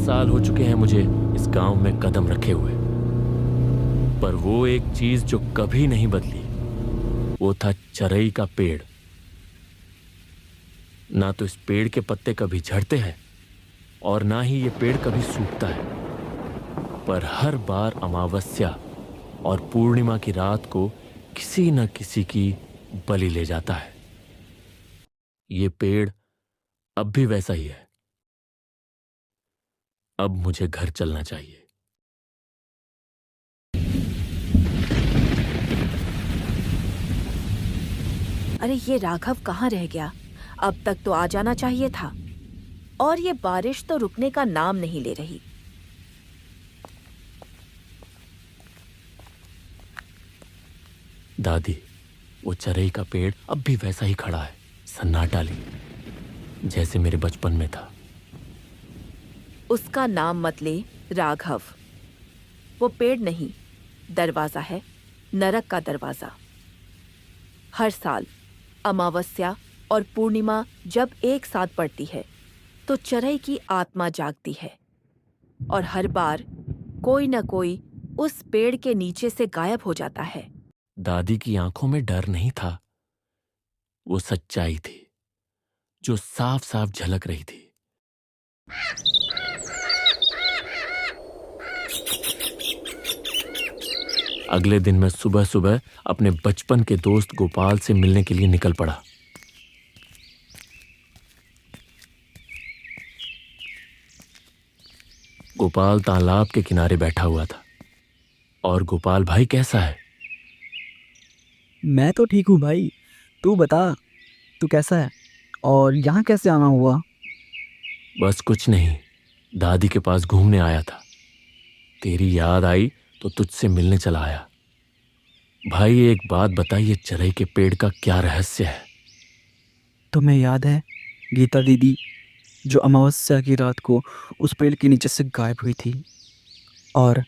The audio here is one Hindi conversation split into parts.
साल हो चुके हैं मुझे इस गांव में कदम रखे हुए, पर वो एक चीज जो कभी नहीं बदली, वो था चरई का पेड़। ना तो इस पेड़ के पत्ते कभी झड़ते हैं और ना ही ये पेड़ कभी सूखता है, पर हर बार अमावस्या और पूर्णिमा की रात को किसी न किसी की बलि ले जाता है। ये पेड़ अब भी वैसा ही है। अब मुझे घर चलना चाहिए। अरे ये राघव कहाँ रह गया? अब तक तो आ जाना चाहिए था। और ये बारिश तो रुकने का नाम नहीं ले रही। दादी, वो चरई का पेड़ अब भी वैसा ही खड़ा है, सन्नाटा लिए, जैसे मेरे बचपन में था। उसका नाम मत ले राघव। वो पेड़ नहीं, दरवाजा है, नरक का दरवाजा। हर साल अमावस्या और पूर्णिमा जब एक साथ पड़ती है तो चरई की आत्मा जागती है, और हर बार कोई न कोई उस पेड़ के नीचे से गायब हो जाता है। दादी की आंखों में डर नहीं था, वो सच्चाई थी जो साफ साफ झलक रही थी। अगले दिन मैं सुबह सुबह अपने बचपन के दोस्त गोपाल से मिलने के लिए निकल पड़ा। गोपाल तालाब के किनारे बैठा हुआ था। और गोपाल भाई कैसा है? मैं तो ठीक हूँ भाई। तू बता, तू कैसा है और यहाँ कैसे आना हुआ? बस कुछ नहीं, दादी के पास घूमने आया था। तेरी याद आई तो तुझसे मिलने चला आया। भाई एक बात बताइए, चरई के पेड़ का क्या रहस्य है? तुम्हें याद है गीता दीदी, जो अमावस्या की रात को उस पेड़ के नीचे से गायब हुई थी, और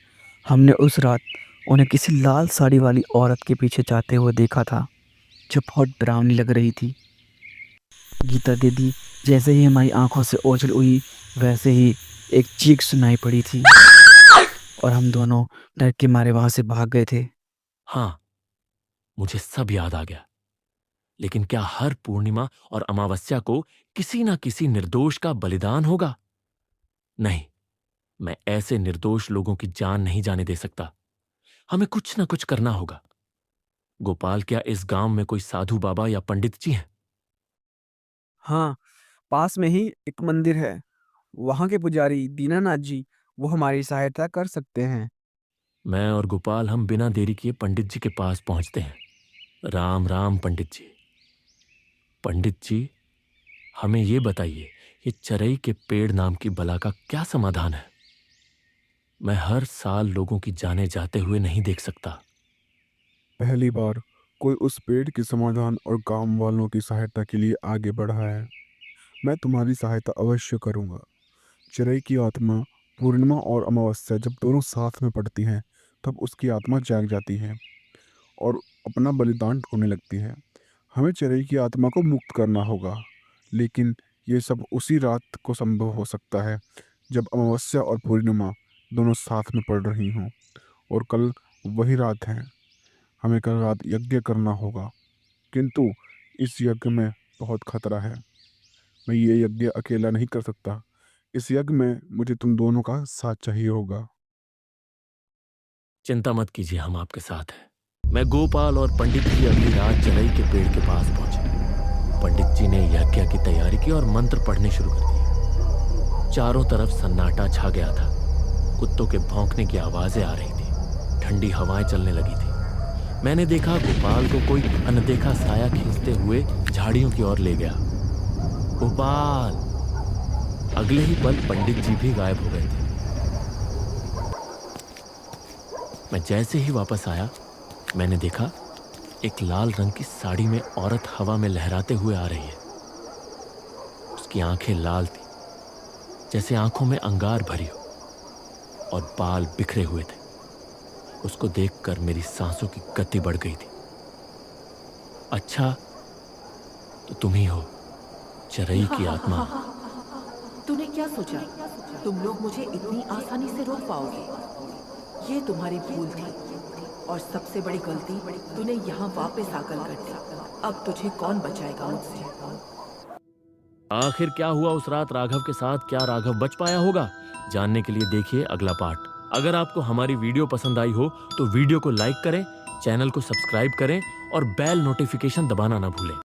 हमने उस रात उन्हें किसी लाल साड़ी वाली औरत के पीछे जाते हुए देखा था, जो बहुत डरावनी लग रही थी। गीता दीदी, जैसे ही हमारी आंखों से ओझल हुई, वैसे ही एक चीख सुनाई पड़ी थी और हम दोनों डर के मारे वहां से भाग गए थे। हाँ, मुझे सब याद आ गया। लेकिन क्या हर पूर्णिमा और अमावस्या को किसी ना किसी निर्दोष का बलिदान होगा? नहीं, मैं ऐसे निर्दोष लोगों की जान नहीं जाने दे सकता। हमें कुछ ना कुछ करना होगा। गोपाल, क्या इस गांव में कोई साधु बाबा या पंडित जी हैं? हाँ, पास में ही एक मंदिर है। वहाँ के पुजारी दीनानाथ जी, वो हमारी सहायता कर सकते हैं। मैं और गोपाल हम बिना देरी किए पंडित जी के पास पहुंचते हैं। राम राम पंडित जी। पंडित जी, हमें ये बताइए, ये चरई के पेड़ नाम की बला का क्या समाधान है? मैं हर साल लोगों की जानें जाते हुए नहीं देख सकता। पहली बार कोई उस पेड़ के समाधान और गांव वालों की सहायता के लिए आगे बढ़ा है। मैं तुम्हारी सहायता अवश्य करूंगा। चिरई की आत्मा पूर्णिमा और अमावस्या जब दोनों साथ में पड़ती हैं, तब उसकी आत्मा जाग जाती है और अपना बलिदान ढूंढने लगती है। हमें चिरई की आत्मा को मुक्त करना होगा, लेकिन ये सब उसी रात को संभव हो सकता है जब अमावस्या और पूर्णिमा दोनों साथ में पड़ रही हों। और कल वही रात है। हमें कल रात यज्ञ करना होगा, किंतु इस यज्ञ में बहुत खतरा है। मैं ये यज्ञ अकेला नहीं कर सकता। इस यज्ञ में मुझे तुम दोनों का साथ चाहिए होगा। चिंता मत कीजिए, हम आपके साथ हैं। मैं गोपाल और पंडित जी अगली रात चरई के पेड़ के पास पहुंचे। पंडित जी ने यज्ञ की तैयारी की और मंत्र पढ़ने शुरू कर दिए। चारों तरफ सन्नाटा छा गया था। कुत्तों के भौंकने की आवाजें आ रही थी। ठंडी हवाएं चलने लगी थी। मैंने देखा गोपाल को कोई अनदेखा साया खींचते हुए झाड़ियों की ओर ले गया। गोपाल! अगले ही पल पंडित जी भी गायब हो गए थे। मैं जैसे ही वापस आया, मैंने देखा एक लाल रंग की साड़ी में औरत हवा में लहराते हुए आ रही है। उसकी आंखें लाल थी, जैसे आंखों में अंगार भरी हो, और बाल बिखरे हुए थे। उसको देखकर मेरी सांसों की गति बढ़ गई थी। अच्छा, तो तुम ही हो, चरई की आत्मा। तूने क्या सोचा तुम लोग मुझे इतनी आसानी से रोक पाओगे? ये तुम्हारी भूल थी और सबसे बड़ी गलती तूने यहाँ वापस आकर कर दी। अब तुझे कौन बचाएगा मुझसे? आखिर क्या हुआ उस रात राघव के साथ? क्या राघव बच पाया होगा? जानने के लिए देखिए अगला पार्ट। अगर आपको हमारी वीडियो पसंद आई हो तो वीडियो को लाइक करें, चैनल को सब्सक्राइब करें और बेल नोटिफिकेशन दबाना ना भूलें।